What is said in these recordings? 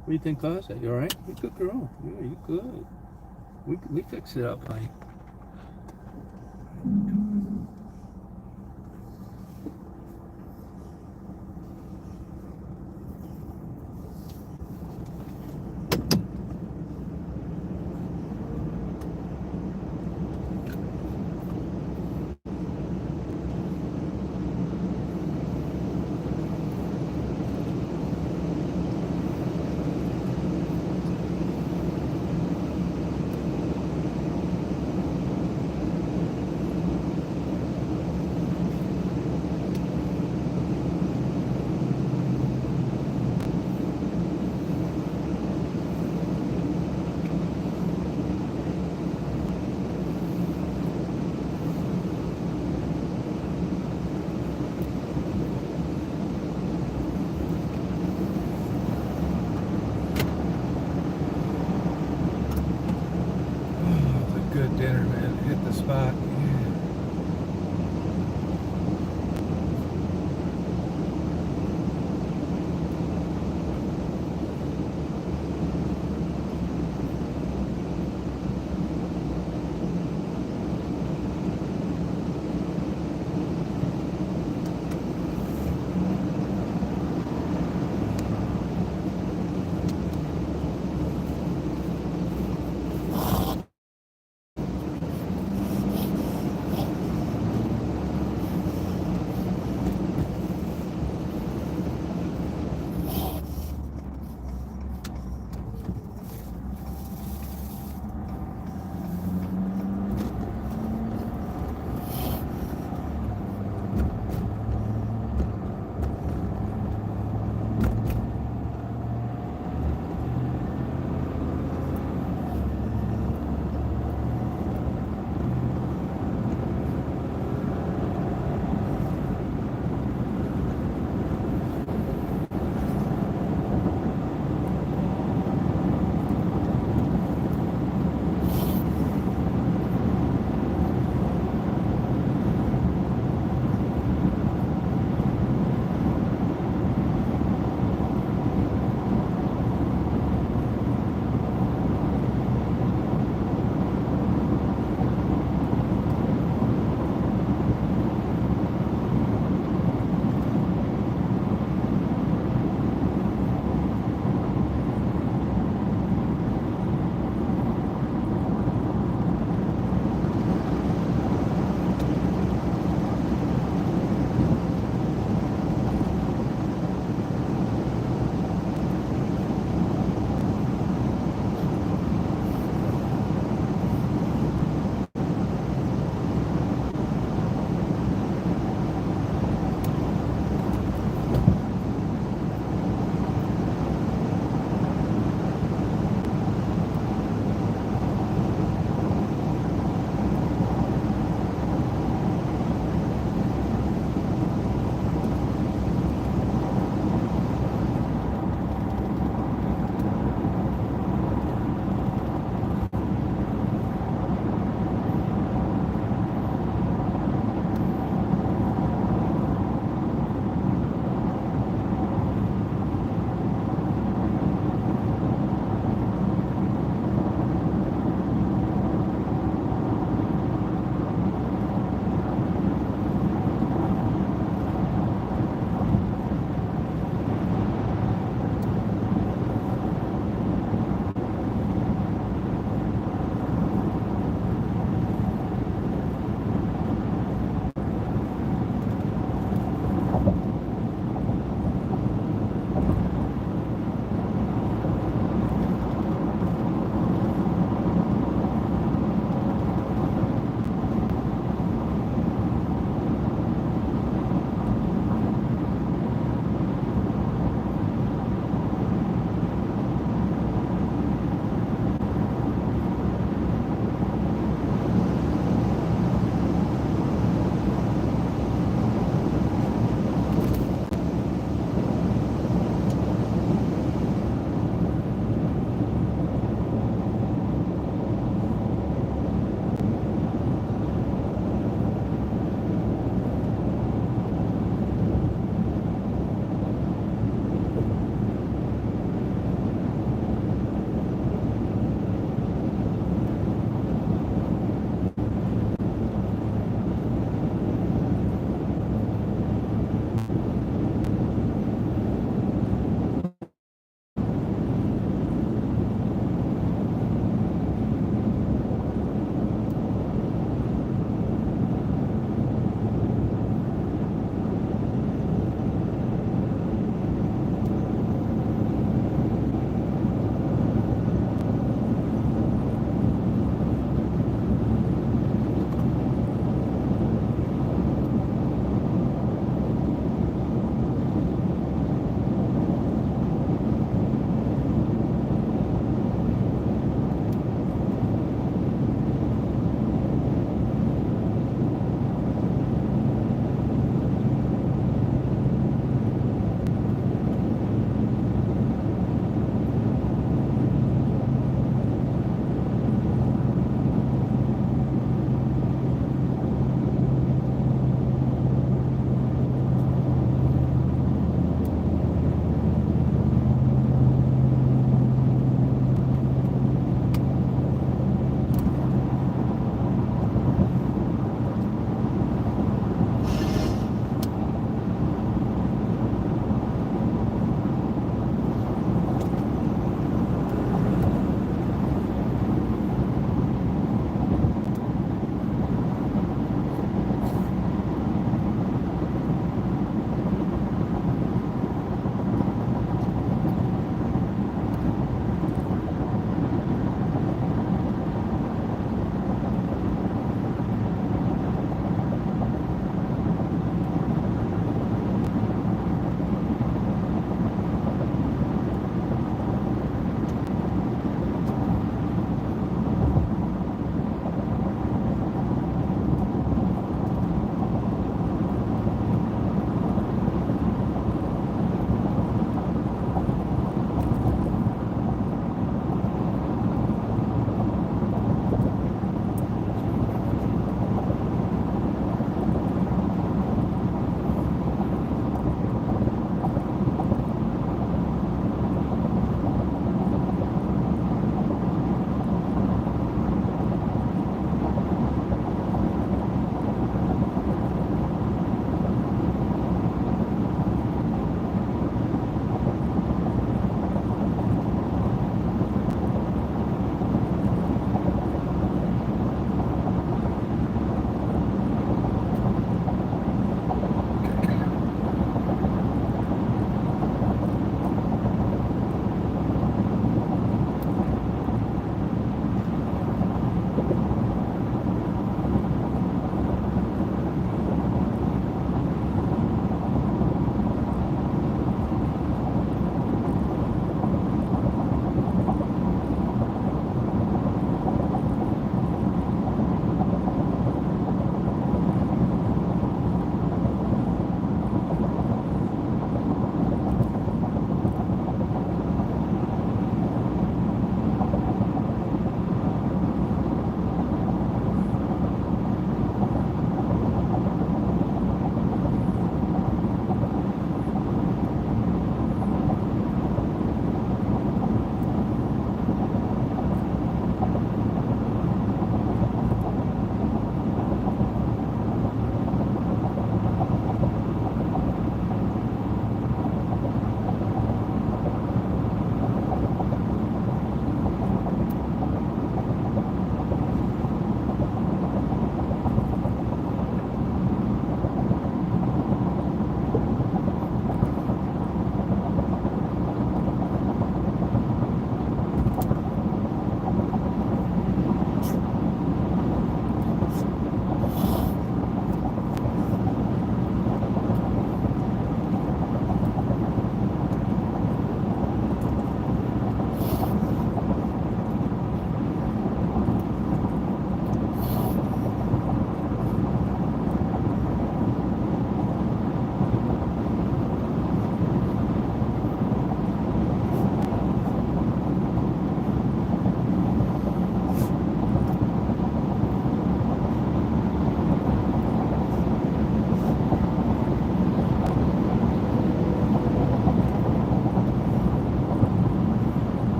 What do you think caused that? You alright? You good girl. Yeah, you good. We fix it up, honey.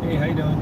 Hey, how you doing?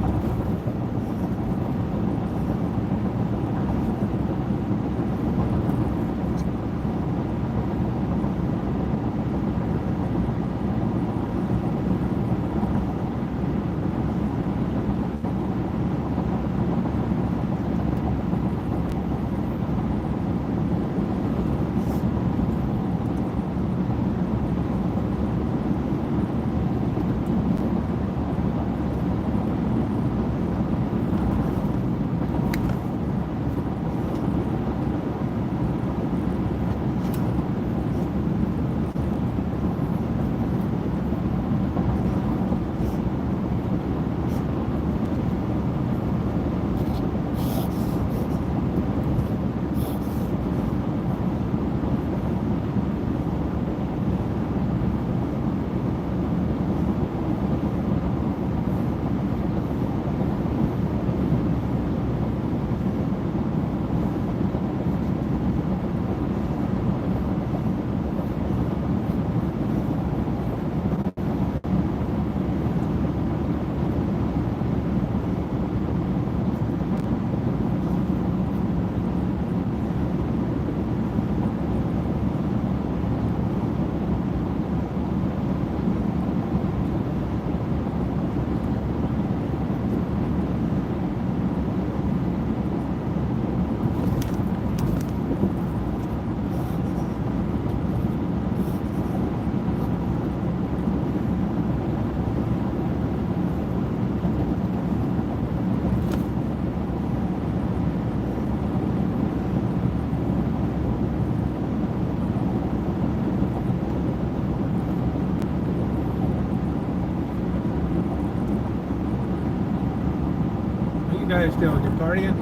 What you guys doing? You partying?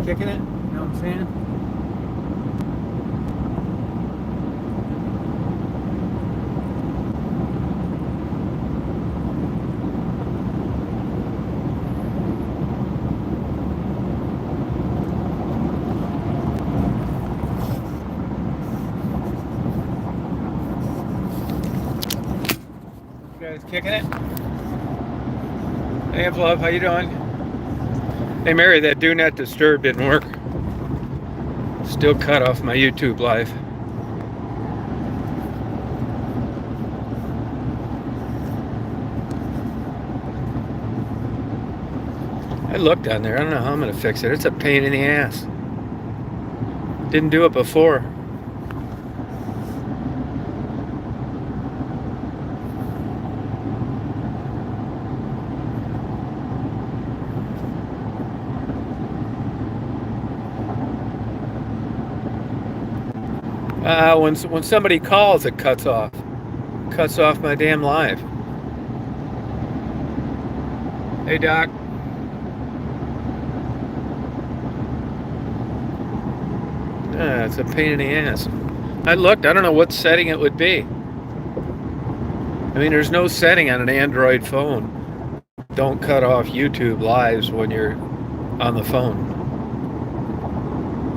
Kicking it? You know what I'm saying? You guys kicking it? Hey, Love, how you doing? Hey, Mary, that Do Not Disturb didn't work. Still cut off my YouTube live. I looked on there. I don't know how I'm going to fix it. It's a pain in the ass. Didn't do it before. When somebody calls, it cuts off. Cuts off my damn live. Hey, Doc. It's a pain in the ass. I looked. I don't know what setting it would be. I mean, there's no setting on an Android phone. Don't cut off YouTube lives when you're on the phone.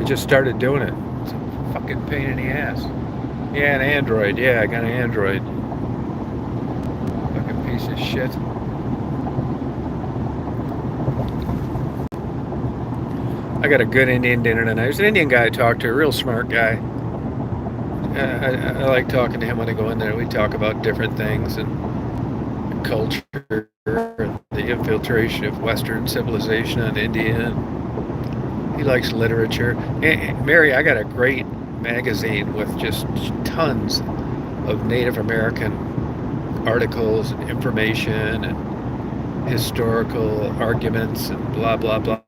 I just started doing it. It's a fucking pain in the ass. Yeah, an Android. Yeah, I got an Android. Fucking piece of shit. I got a good Indian dinner tonight. There's an Indian guy I talked to, a real smart guy. I like talking to him when I go in there. We talk about different things and culture and the infiltration of Western civilization on India. He likes literature. Mary, I got a great magazine with just tons of Native American articles and information and historical arguments and blah, blah, blah.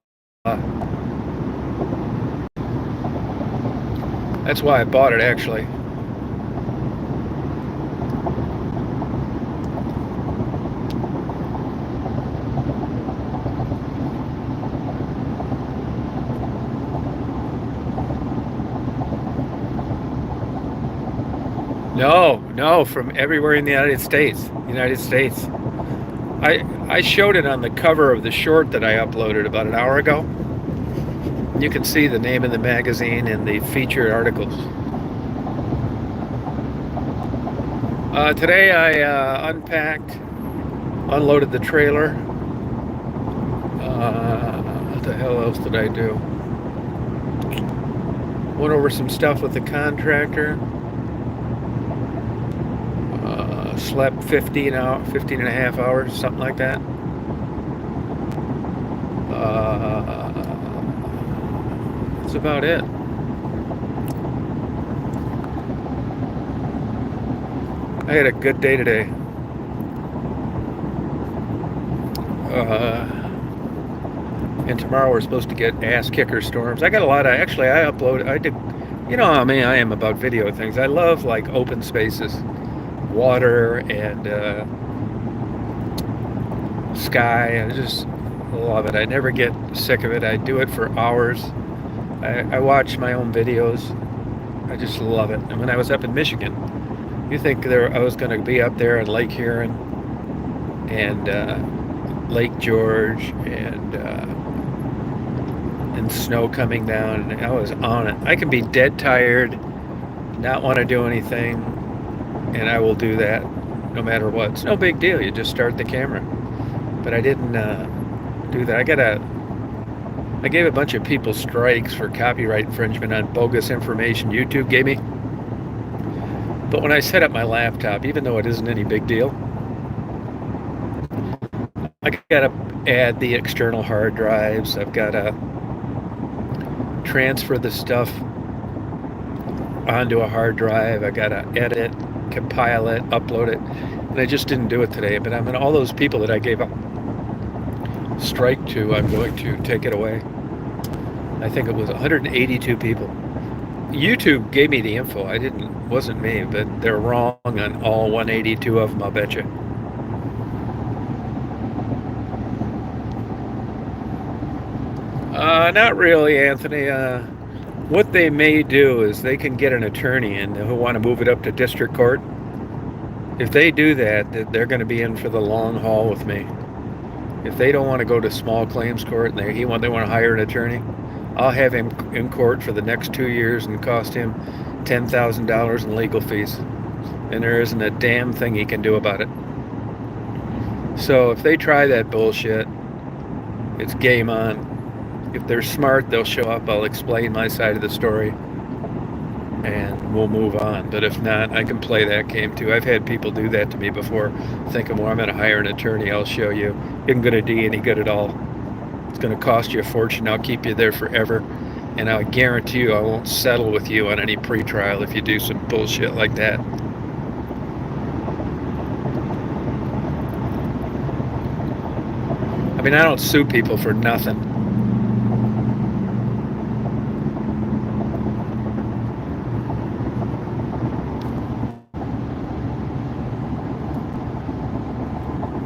That's why I bought it, actually. No, from everywhere in the United States. I showed it on the cover of the short that I uploaded about an hour ago. You can see the name of the magazine and the featured articles. Today I unpacked unloaded the trailer. What the hell else did I do? Went over some stuff with the contractor. Slept 15 and a half hours, something like that. That's about it. I had a good day today. And tomorrow we're supposed to get ass kicker storms. I got a lot of, actually I uploaded, I did, you know how I am about video things. I love like open spaces, water and sky. I just love it. I never get sick of it. I do it for hours. I watch my own videos. I just love it. And when I was up in Michigan, you think I was going to be up there in Lake Huron and Lake George and snow coming down, and I was on it. I can be dead tired, not want to do anything, and I will do that no matter what. It's no big deal. You just start the camera. But I didn't do that. I gave a bunch of people strikes for copyright infringement on bogus information YouTube gave me. But when I set up my laptop, even though it isn't any big deal, I got to add the external hard drives. I've got to transfer the stuff onto a hard drive. I got to edit, compile it, upload it. And I just didn't do it today. But I mean, all those people that I gave a strike to, I'm going to take it away. I think it was 182 people. YouTube gave me the info. Wasn't me, but they're wrong on all 182 of them, I'll bet you. Not really, Anthony. What they may do is they can get an attorney in who want to move it up to district court. If they do that, they're going to be in for the long haul with me. If they don't want to go to small claims court and they want to hire an attorney, I'll have him in court for the next 2 years and cost him $10,000 in legal fees. And there isn't a damn thing he can do about it. So if they try that bullshit, it's game on. If they're smart, they'll show up. I'll explain my side of the story and we'll move on. But if not, I can play that game too. I've had people do that to me before, thinking, well, I'm going to hire an attorney. I'll show you. You ain't going to do any good at all. It's going to cost you a fortune. I'll keep you there forever. And I guarantee you I won't settle with you on any pretrial if you do some bullshit like that. I mean, I don't sue people for nothing.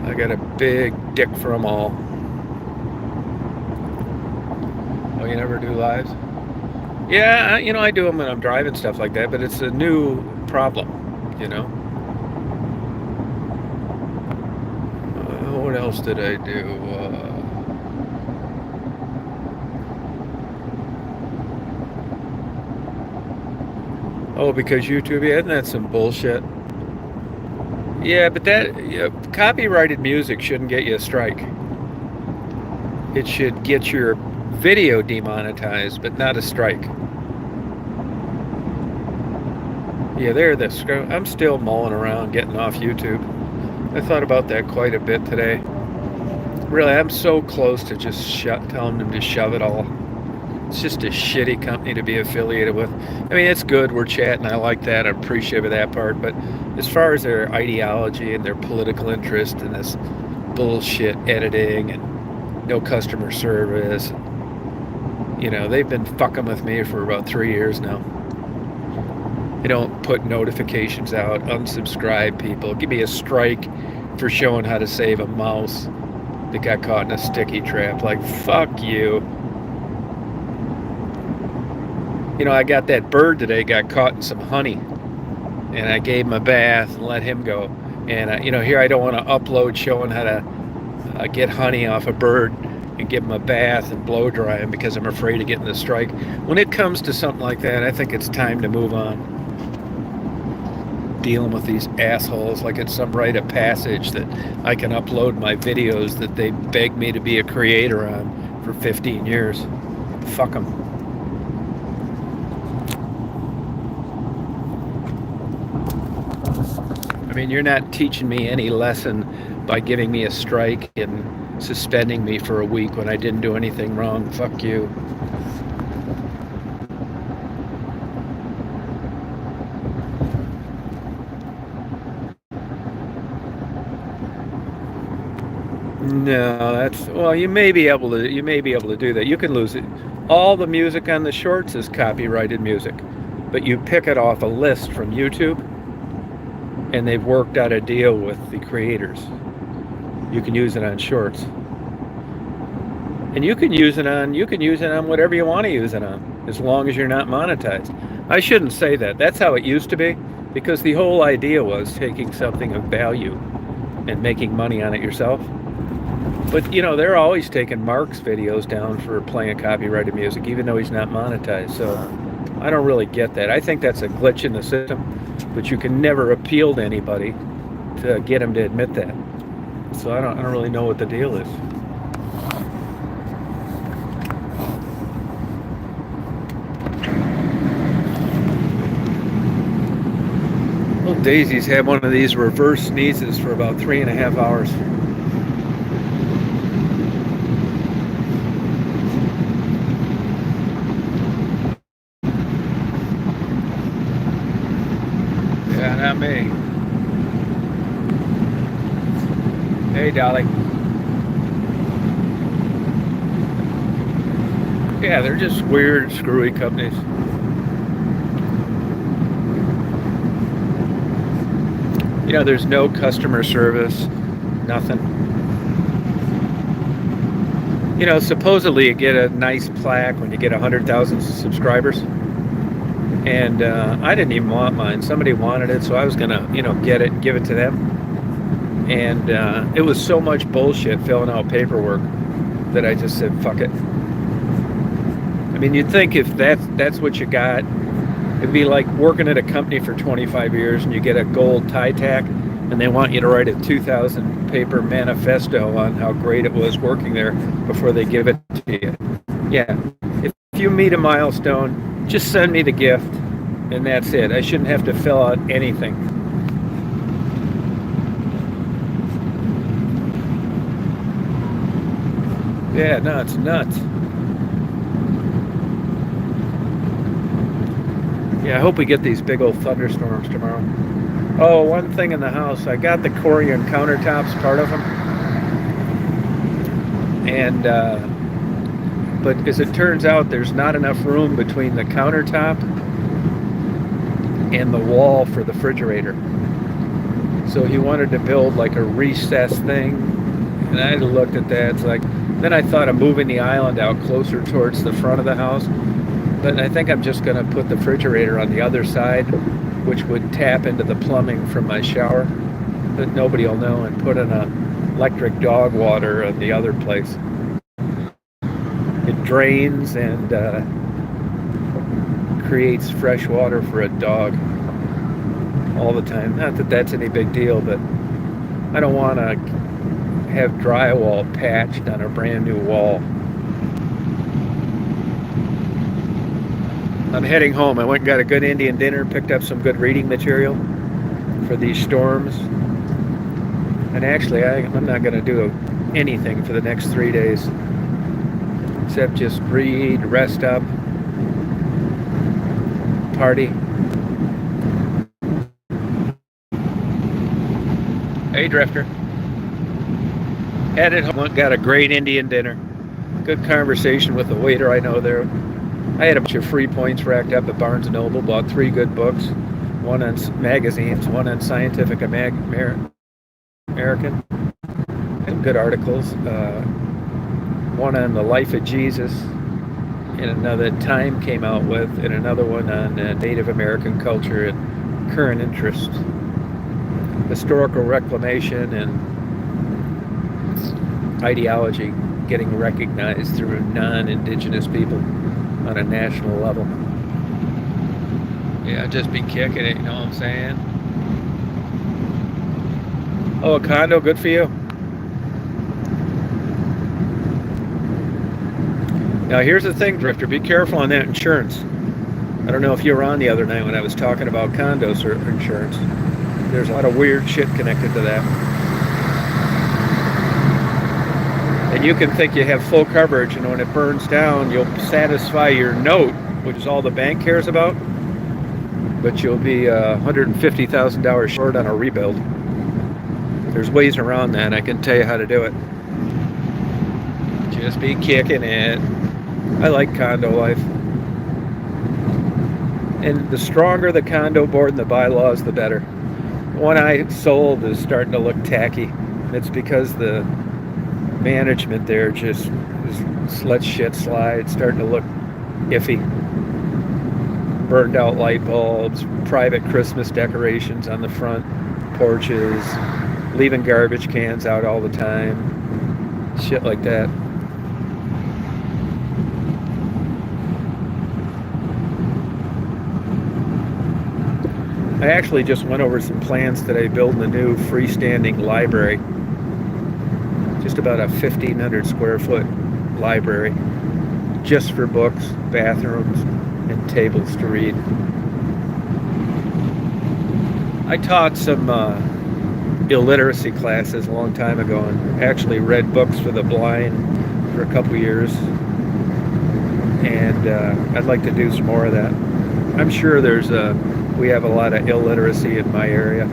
I got a big dick for them all. Oh, you never do lives? Yeah, I do them when I'm driving, stuff like that, but it's a new problem, What else did I do? Because YouTube, isn't that some bullshit? Yeah, but copyrighted music shouldn't get you a strike. It should get your video demonetized, but not a strike. Yeah, I'm still mulling around getting off YouTube. I thought about that quite a bit today. Really, I'm so close to just telling them to shove it all. It's just a shitty company to be affiliated with. I mean, it's good. We're chatting. I like that. I'm appreciative of that part. But as far as their ideology and their political interest in this bullshit editing and no customer service, they've been fucking with me for about 3 years now. They don't put notifications out, unsubscribe people, give me a strike for showing how to save a mouse that got caught in a sticky trap. Like, fuck you. I got that bird today, got caught in some honey, and I gave him a bath and let him go. And, here I don't want to upload showing how to get honey off a bird and give him a bath and blow dry him because I'm afraid of getting the strike. When it comes to something like that, I think it's time to move on. dealing with these assholes like it's some rite of passage that I can upload my videos that they begged me to be a creator on for 15 years. Fuck them. I mean, you're not teaching me any lesson by giving me a strike and suspending me for a week when I didn't do anything wrong. Fuck you. No, that's well. You may be able to. You may be able to do that. You can lose it. All the music on the shorts is copyrighted music, but you pick it off a list from YouTube, and they've worked out a deal with the creators. You can use it on shorts, and you can use it on. You can use it on whatever you want to use it on, as long as you're not monetized. I shouldn't say that. That's how it used to be, because the whole idea was taking something of value and making money on it yourself. But, you know, they're always taking Mark's videos down for playing copyrighted music, even though he's not monetized. So I don't really get that. I think that's a glitch in the system, but you can never appeal to anybody to get them to admit that. So I don't really know what the deal is. Little Daisy's had one of these reverse sneezes for about 3.5 hours. Not me. Hey, Dolly. Yeah, they're just weird, screwy companies. You know, there's no customer service, nothing. You know, supposedly you get a nice plaque when you get 100,000 subscribers. And I didn't even want mine. Somebody wanted it, so I was gonna, get it, give it to them. And it was so much bullshit filling out paperwork that I just said, fuck it. I mean, you'd think if that's what you got, it'd be like working at a company for 25 years and you get a gold tie tack, and they want you to write a 2,000 paper manifesto on how great it was working there before they give it to you. Yeah, if you meet a milestone, just send me the gift, and that's it. I shouldn't have to fill out anything. Yeah, no, it's nuts. Yeah, I hope we get these big old thunderstorms tomorrow. Oh, one thing in the house, I got the Corian countertops, part of them. And but as it turns out, there's not enough room between the countertop and the wall for the refrigerator. So he wanted to build like a recessed thing, and I looked at that. It's like, then I thought of moving the island out closer towards the front of the house, but I think I'm just going to put the refrigerator on the other side, which would tap into the plumbing from my shower, but nobody will know, and put in a electric dog water at the other place. It drains and creates fresh water for a dog all the time. Not that that's any big deal, but I don't want to have drywall patched on a brand new wall. I'm heading home. I went and got a good Indian dinner, picked up some good reading material for these storms. And actually, I'm not going to do anything for the next 3 days. Except just read, rest up, party. Hey, Drifter. Headed home, got a great Indian dinner. Good conversation with the waiter I know there. I had a bunch of free points racked up at Barnes & Noble, bought 3 good books, one on magazines, one on Scientific American, and good articles. One on the life of Jesus, and another Time came out with, and another one on Native American culture and current interest, historical reclamation, and ideology getting recognized through non-indigenous people on a national level. Yeah, just be kicking it, you know what I'm saying? Oh, a condo, good for you. Now, here's the thing, Drifter. Be careful on that insurance. I don't know if you were on the other night when I was talking about condos or insurance. There's a lot of weird shit connected to that. And you can think you have full coverage, and when it burns down, you'll satisfy your note, which is all the bank cares about, but you'll be $150,000 short on a rebuild. There's ways around that. I can tell you how to do it. Just be kicking it. I like condo life. And the stronger the condo board and the bylaws, the better. The one I sold is starting to look tacky. And it's because the management there just let shit slide. It's starting to look iffy. Burned out light bulbs, private Christmas decorations on the front porches, leaving garbage cans out all the time. Shit like that. I actually just went over some plans today building a new freestanding library. Just about a 1,500 square foot library. Just for books, bathrooms, and tables to read. I taught some illiteracy classes a long time ago and actually read books for the blind for a couple years. And I'd like to do some more of that. I'm sure we have a lot of illiteracy in my area.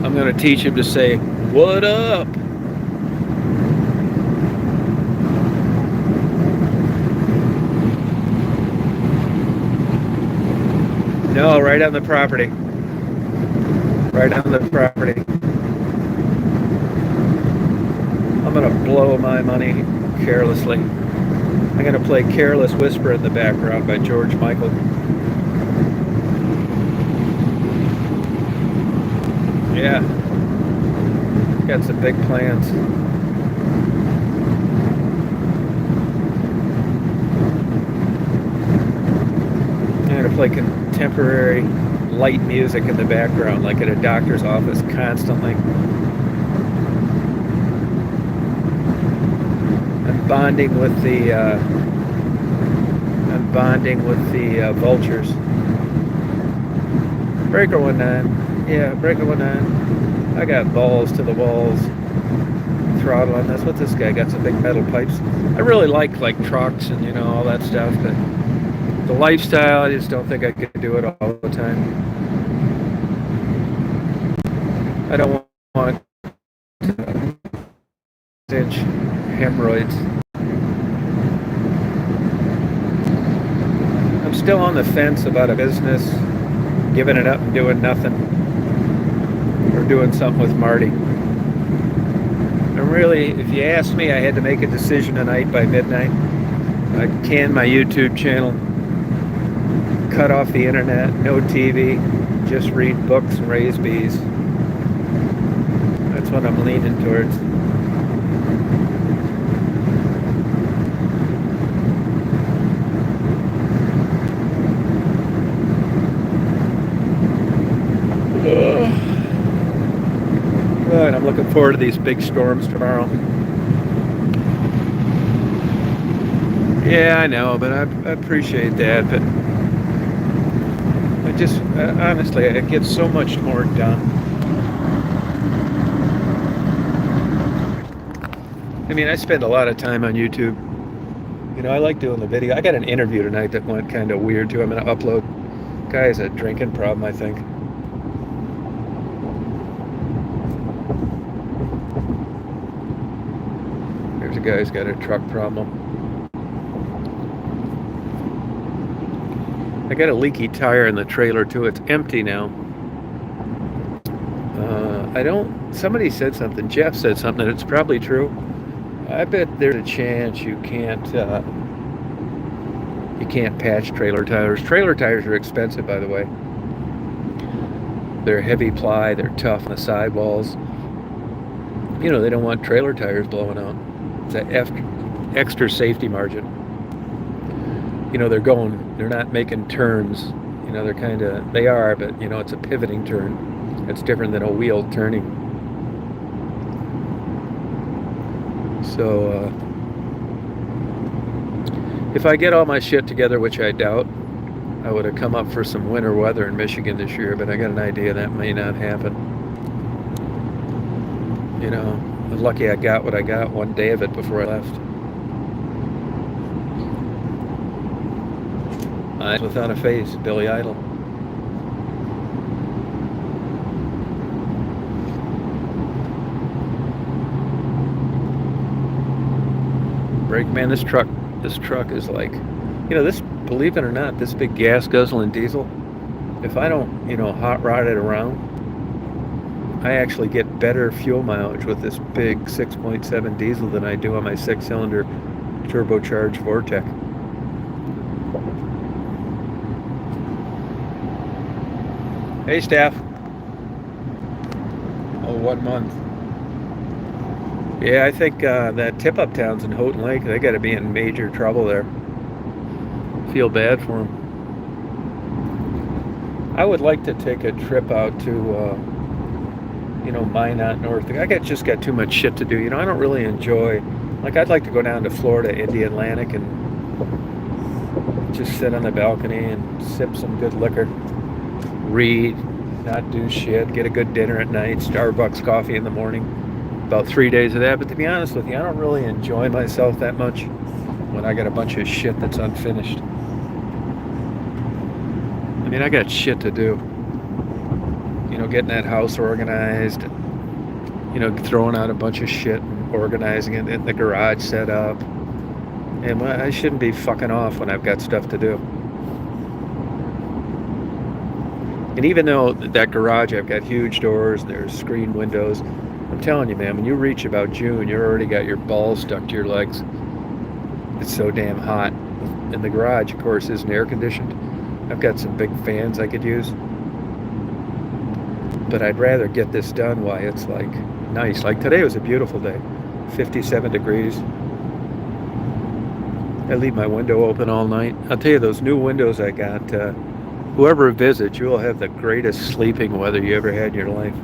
I'm going to teach him to say, "What up?" No, right on the property. Right on the property. I'm going to blow my money carelessly. I'm going to play Careless Whisper in the background by George Michael. Yeah. Got some big plans. I'm going to play contemporary light music in the background, like at a doctor's office, constantly. I'm bonding with the vultures. Breaker 19. Yeah, Breaker 19. I got balls to the walls. Throttle on this. What's this guy? Got some big metal pipes. I really like trucks and all that stuff, but the lifestyle, I just don't think I could do it all the time. I don't want 6-inch hemorrhoids. I'm still on the fence about a business, giving it up and doing nothing, or doing something with Marty. And really, if you asked me, I had to make a decision tonight by midnight. I'd can my YouTube channel, cut off the internet, no TV, just read books and raise bees. That's what I'm leaning towards. Good. I'm looking forward to these big storms tomorrow. Yeah, I know, but I appreciate that. But I just, honestly, I get so much more done. I mean, I spend a lot of time on YouTube. I like doing the video. I got an interview tonight that went kind of weird, too. I'm going to upload. Guy has a drinking problem, I think. There's a guy who's got a truck problem. I got a leaky tire in the trailer, too. It's empty now. Somebody said something. Jeff said something, and it's probably true. I bet there's a chance you can't patch trailer tires. Trailer tires are expensive, by the way. They're heavy ply. They're tough on the sidewalls. They don't want trailer tires blowing out. It's an extra safety margin. They're not making turns You know, they are, but you know, it's a pivoting turn. It's different than a wheel turning. So, if I get all my shit together, which I doubt, I would have come up for some winter weather in Michigan this year, but I got an idea that may not happen. You know, I'm lucky I got what I got one day of it before I left. Eyes without a face, Billy Idol. Brake man, this truck is like, you know, this, believe it or not, this big gas guzzling diesel, if I don't, you know, hot rod it around, I actually get better fuel mileage with this big 6.7 diesel than I do on my 6-cylinder turbocharged Vortec. Hey, staff. Oh, 1 month. Yeah, I think that tip-up towns in Houghton Lake, they got to be in major trouble there. Feel bad for them. I would like to take a trip out to, you know, Minot North. Just got too much shit to do. You know, I don't really enjoy, like, I'd like to go down to Florida, Indian-Atlantic, and just sit on the balcony and sip some good liquor, read, not do shit, get a good dinner at night, Starbucks coffee in the morning. About 3 days of that. But to be honest with you, I don't really enjoy myself that much when I got a bunch of shit that's unfinished. I mean, I got shit to do. You know, getting that house organized, you know, throwing out a bunch of shit and organizing it in the garage set up. And I shouldn't be fucking off when I've got stuff to do. And even though that garage, I've got huge doors, there's screen windows, I'm telling you, man, when you reach about June, you've already got your balls stuck to your legs. It's so damn hot. And the garage, of course, isn't air conditioned. I've got some big fans I could use. But I'd rather get this done while it's like nice. Like today was a beautiful day. 57 degrees. I leave my window open all night. I'll tell you, those new windows I got, whoever visits, you will have the greatest sleeping weather you ever had in your life.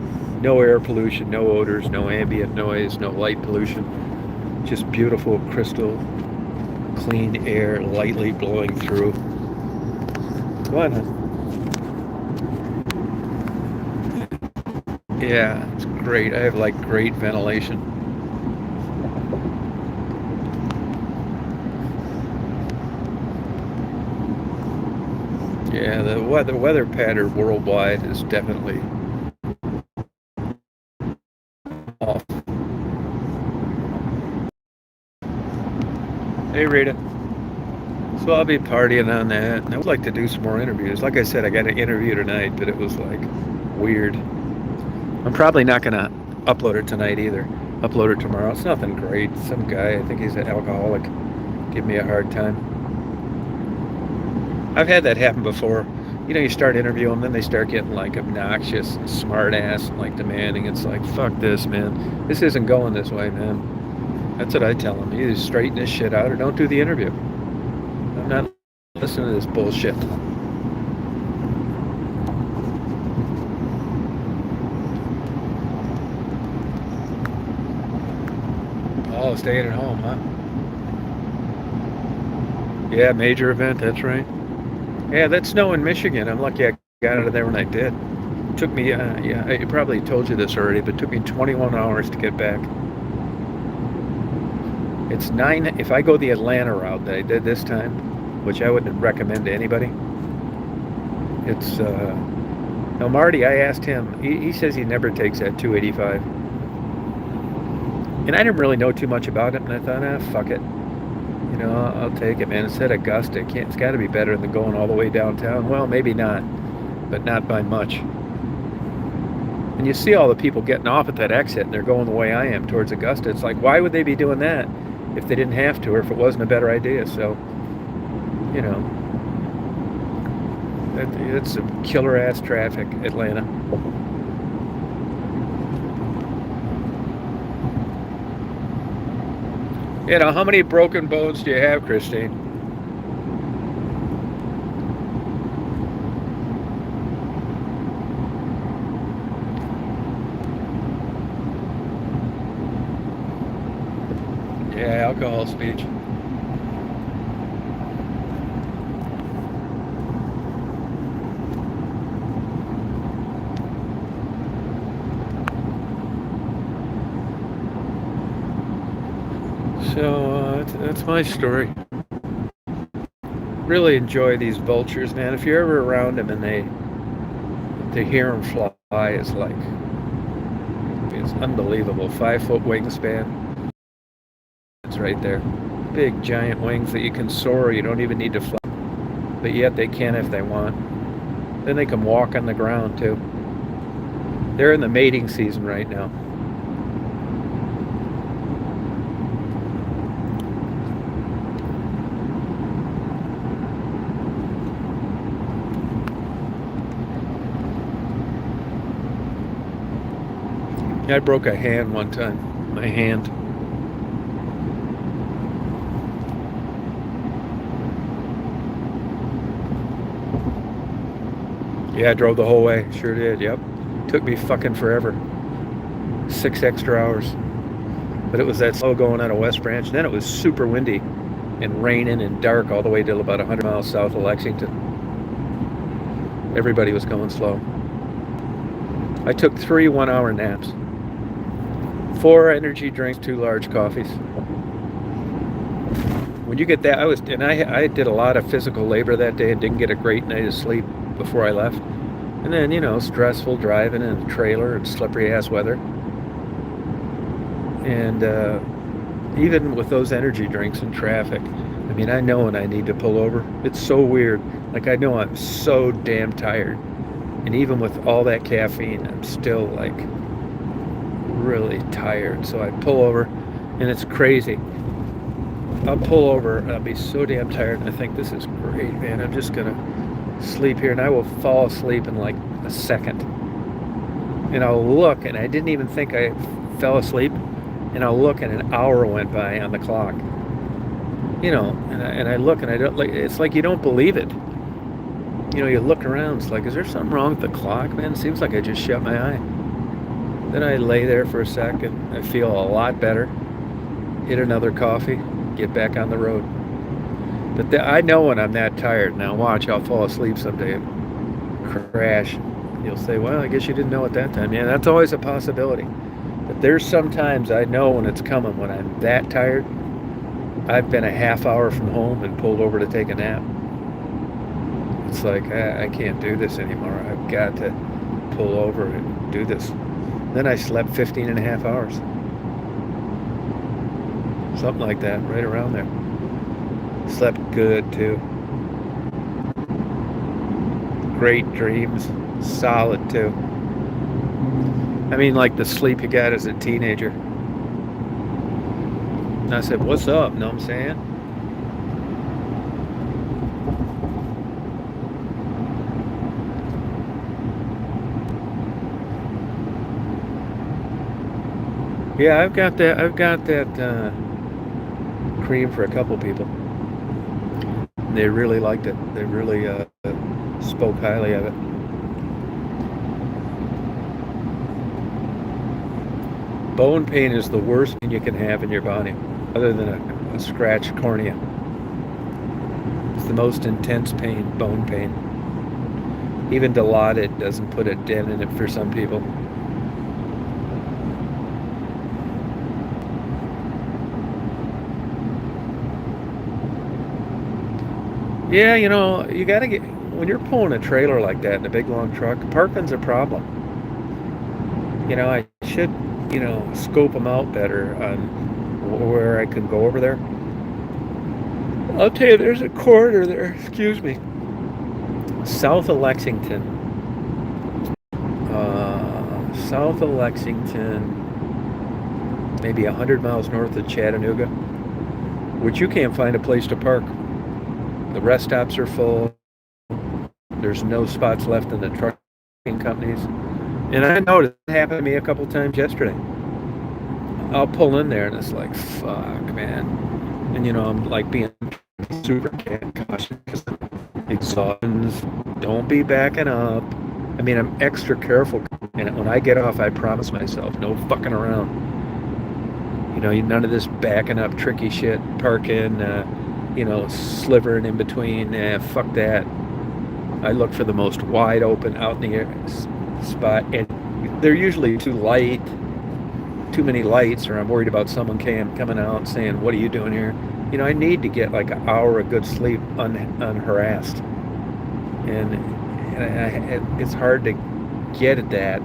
No air pollution, no odors, no ambient noise, no light pollution. Just beautiful, crystal, clean air lightly blowing through. Go on, hon. Yeah, it's great. I have like great ventilation. Yeah, the weather pattern worldwide is definitely off. Hey, Rita. So I'll be partying on that. And I would like to do some more interviews. Like I said, I got an interview tonight, but it was like weird. I'm probably not going to upload it tonight either. Upload it tomorrow. It's nothing great. Some guy, I think he's an alcoholic, give me a hard time. I've had that happen before. You know, you start interviewing them, then they start getting like obnoxious, smart ass, and like demanding. It's like, fuck this, man. This isn't going this way, man. That's what I tell them. You either straighten this shit out or don't do the interview. I'm not listening to this bullshit. Oh, staying at home, huh? Yeah, major event, that's right. Yeah, that snow in Michigan. I'm lucky I got out of there when I did. It took me, yeah, I probably told you this already, but it took me 21 hours to get back. It's 9, if I go the Atlanta route that I did this time, which I wouldn't recommend to anybody. It's, now Marty, I asked him, he says he never takes that 285. And I didn't really know too much about it, and I thought, fuck it. You know, I'll take it, man. Instead of Augusta, it's got to be better than going all the way downtown. Well, maybe not, but not by much. And you see all the people getting off at that exit, and they're going the way I am towards Augusta. It's like, why would they be doing that if they didn't have to, or if it wasn't a better idea? So, you know, it's some killer-ass traffic, Atlanta. You know, how many broken bones do you have, Christine? Yeah, alcohol speech. So that's my story. Really enjoy these vultures, man. If you're ever around them and they hear them fly, it's unbelievable. 5 foot wingspan. It's right there. Big giant wings that you can soar. You don't even need to fly, but yet they can if they want. Then they can walk on the ground too. They're in the mating season right now. I broke a hand one time. My hand. Yeah, I drove the whole way. Sure did. Yep. Took me fucking forever. 6 extra hours. But it was that slow going out of West Branch. And then it was super windy and raining and dark all the way till about 100 miles south of Lexington. Everybody was going slow. I took 3 1-hour naps. 4 energy drinks, 2 large coffees. When you get that, I did a lot of physical labor that day and didn't get a great night of sleep before I left. And then, stressful driving in a trailer and slippery ass weather. And even with those energy drinks and traffic, I mean, I know when I need to pull over. It's so weird. Like, I know I'm so damn tired. And even with all that caffeine, I'm still like really tired. So I pull over and it's crazy. I'll pull over and I'll be so damn tired and I think this is great, man. I'm just gonna sleep here and I will fall asleep in like a second. And I'll look and I didn't even think I fell asleep, and I'll look and an hour went by on the clock. And I look and I don't, like, it's like you don't believe it. You look around, it's like, is there something wrong with the clock, man? It seems like I just shut my eye. Then I lay there for a second. I feel a lot better. Hit another coffee, get back on the road. But I know when I'm that tired. Now watch, I'll fall asleep someday and crash. You'll say, well, I guess you didn't know at that time. Yeah, that's always a possibility. But there's sometimes I know when it's coming, when I'm that tired. I've been a half hour from home and pulled over to take a nap. It's like, I can't do this anymore. I've got to pull over and do this. Then I slept 15 and a half hours. Something like that, right around there. Slept good, too. Great dreams. Solid, too. I mean, like the sleep you got as a teenager. And I said, what's up? Know what I'm saying? Yeah, I've got that cream for a couple people. They really liked it. They really spoke highly of it. Bone pain is the worst pain you can have in your body, other than a scratched cornea. It's the most intense pain, bone pain. Even Dilaudid doesn't put a dent in it for some people. Yeah, you got to when you're pulling a trailer like that in a big long truck, parking's a problem. I should, scope them out better on where I can go over there. I'll tell you, there's a corridor there, excuse me, south of Lexington. South of Lexington, maybe 100 miles north of Chattanooga, which you can't find a place to park. The rest stops are full. There's no spots left in the trucking companies. And I noticed it happened to me a couple times yesterday. I'll pull in there and it's like, fuck, man. And I'm like being super cautious because exhaustions. Don't be backing up. I mean, I'm extra careful. And when I get off, I promise myself, no fucking around. None of this backing up tricky shit, parking, slivering in between. Fuck that. I look for the most wide open out in the air spot, and they're usually too light, too many lights, or I'm worried about someone coming out saying, "What are you doing here?" I need to get like an hour of good sleep unharassed, and it's hard to get at that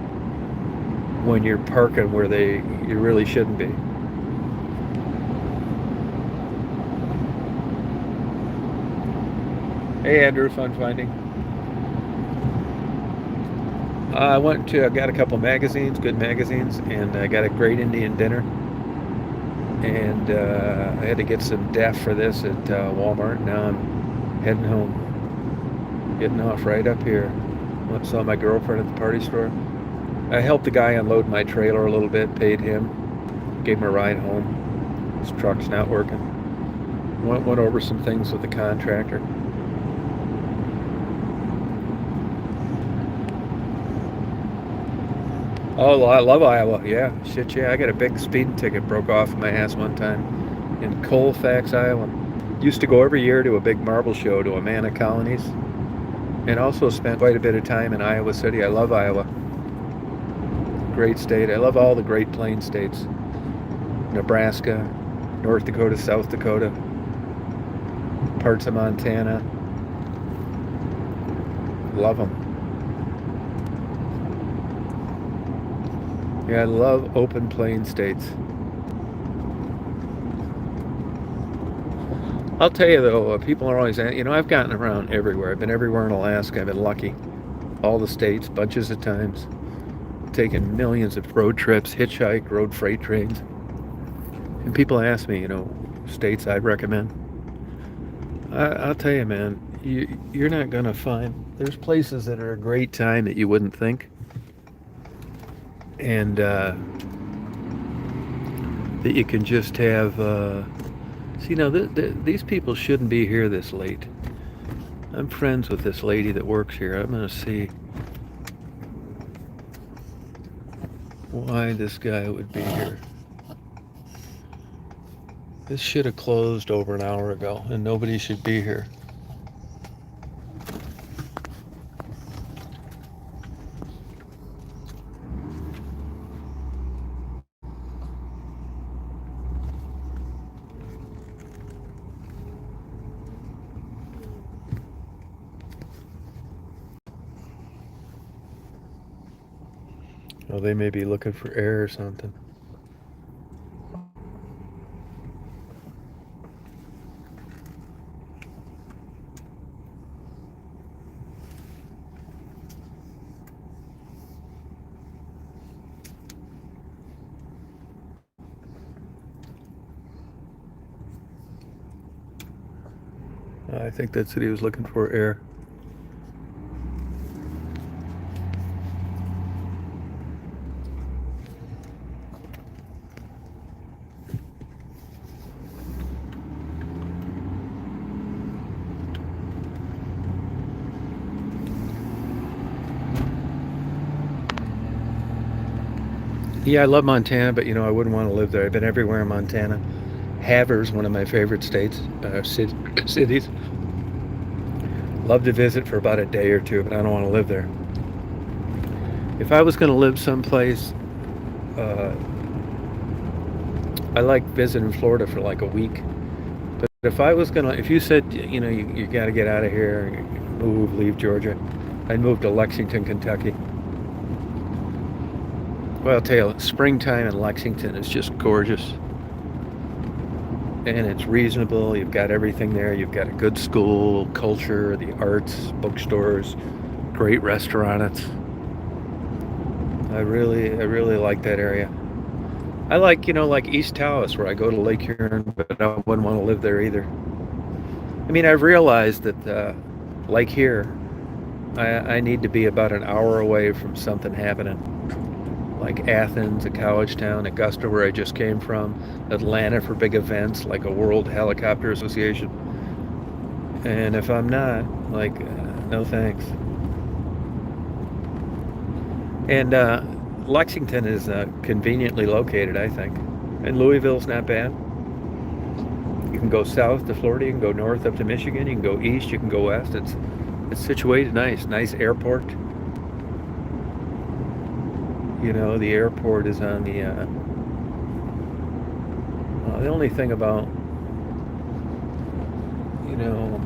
when you're parking where you really shouldn't be. Hey Andrew, fun finding. I got a couple magazines, good magazines, and I got a great Indian dinner. And I had to get some DEF for this at Walmart. Now I'm heading home, getting off right up here. Saw my girlfriend at the party store. I helped the guy unload my trailer a little bit, paid him, gave him a ride home. His truck's not working. Went over some things with the contractor. Oh, I love Iowa. Yeah, shit, yeah. I got a big speeding ticket broke off my ass one time in Colfax, Iowa. Used to go every year to a big marble show to Amana Colonies, and also spent quite a bit of time in Iowa City. I love Iowa. Great state. I love all the Great Plains states. Nebraska, North Dakota, South Dakota, parts of Montana. Love them. Yeah, I love open plain states. I'll tell you though, people are always, I've gotten around everywhere. I've been everywhere in Alaska. I've been lucky. All the states, bunches of times. Taken millions of road trips, hitchhike, rode freight trains. And people ask me, states I'd recommend. I'll tell you, man, you're not going to find, there's places that are a great time that you wouldn't think. And that you can just have, these people shouldn't be here this late. I'm friends with this lady that works here. I'm going to see why this guy would be here. This should have closed over an hour ago, and nobody should be here. Oh, they may be looking for air or something. I think that's what he was looking for, air. Yeah, I love Montana, but I wouldn't want to live there. I've been everywhere in Montana. Havre's one of my favorite states, cities. Love to visit for about a day or two, but I don't want to live there. If I was going to live someplace, I like visiting Florida for like a week. But if you said, you got to get out of here, leave Georgia, I'd move to Lexington, Kentucky. Well, I'll tell you, springtime in Lexington is just gorgeous. And it's reasonable. You've got everything there. You've got a good school, culture, the arts, bookstores, great restaurants. I really like that area. I like, like East Taos, where I go to Lake Huron, but I wouldn't want to live there either. I mean, I've realized that, like here, I need to be about an hour away from something happening. Like Athens, a college town, Augusta, where I just came from, Atlanta for big events like a World Helicopter Association. And if I'm not, no thanks. And Lexington is conveniently located, I think. And Louisville's not bad. You can go south to Florida, you can go north up to Michigan, you can go east, you can go west. It's situated nice airport. You know, the airport is on the only thing about, you know,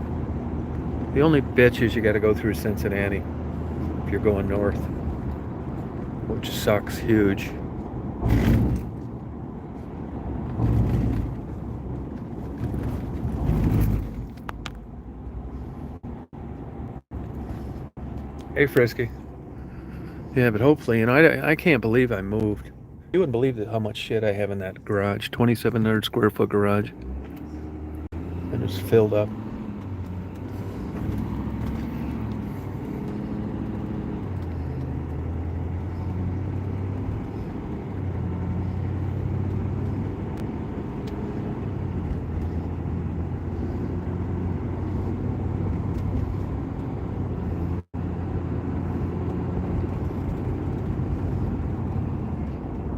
the only bitch is you got to go through Cincinnati if you're going north, which sucks huge. Hey, Frisky. Yeah, but hopefully, you know, I can't believe I moved. You wouldn't believe how much shit I have in that garage, 2,700 square foot garage, and it's filled up.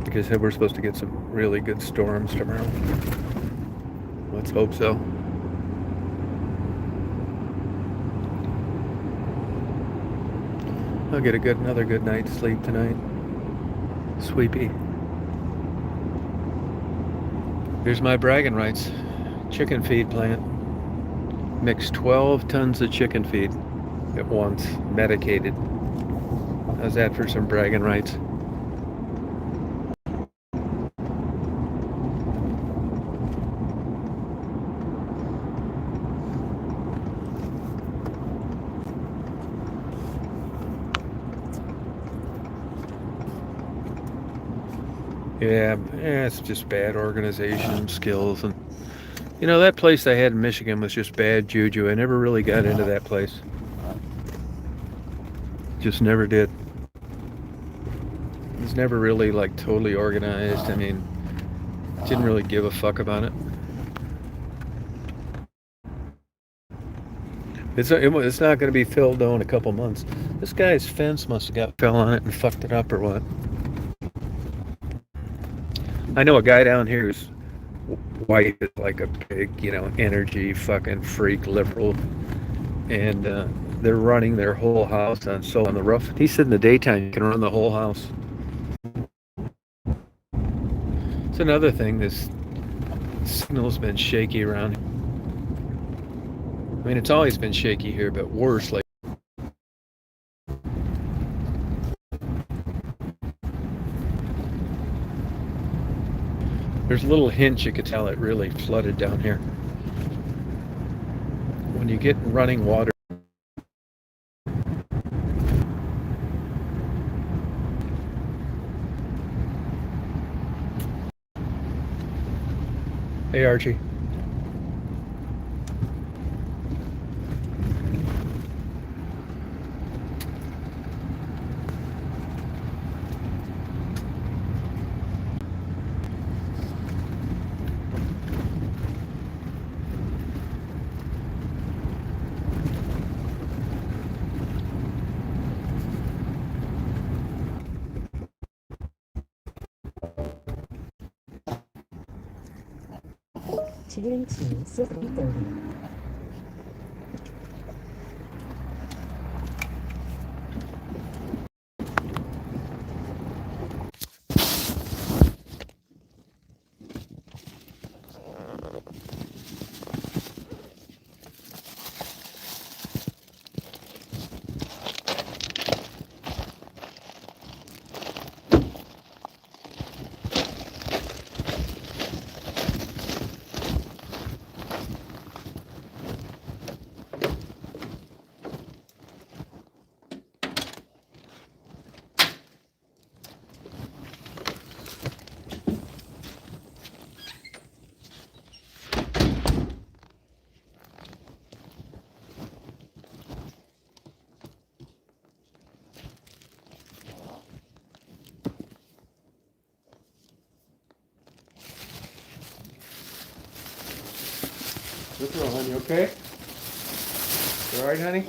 Like I said, we're supposed to get some really good storms tomorrow. Let's hope so. I'll get another good night's sleep tonight. Sweepy. Here's my bragging rights. Chicken feed plant. Mix 12 tons of chicken feed at once, medicated. How's that for some bragging rights? Yeah, it's just bad organization skills. And you know, that place I had in Michigan was just bad juju. I never really got into that place. Just never did. It was never really like totally organized. I mean, didn't really give a fuck about it. It's not going to be filled though in a couple months. This guy's fence must have fell on it and fucked it up or what. I know a guy down here who's white is like a big, you know, energy fucking freak liberal, and they're running their whole house on solar on the roof. He said in the daytime you can run the whole house. It's another thing. This signal's been shaky around here. I mean, it's always been shaky here, but worse. Like, there's a little hint you could tell it really flooded down here. When you get running water. Hey, Archie. Tuning to 6030. What's wrong, honey? You okay? You all right, honey?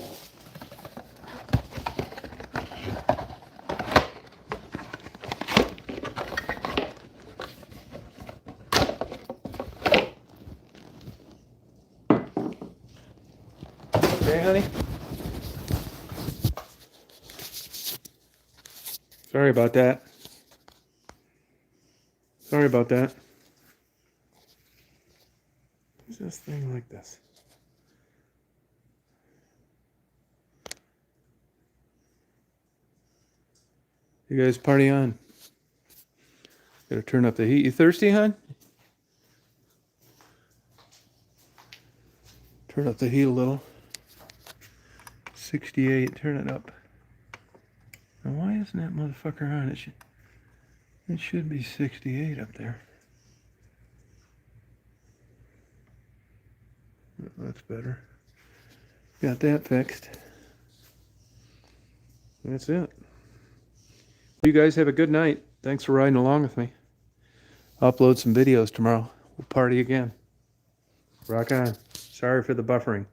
Okay, honey? Sorry about that. Sorry about that. What's this thing like this? You guys party on. Gotta turn up the heat. You thirsty, hon? Turn up the heat a little. 68, turn it up. Now why isn't that motherfucker on? It should be 68 up there. That's better. Got that fixed. That's it. You guys have a good night. Thanks for riding along with me. I'll upload some videos tomorrow. We'll party again. Rock on. Sorry for the buffering.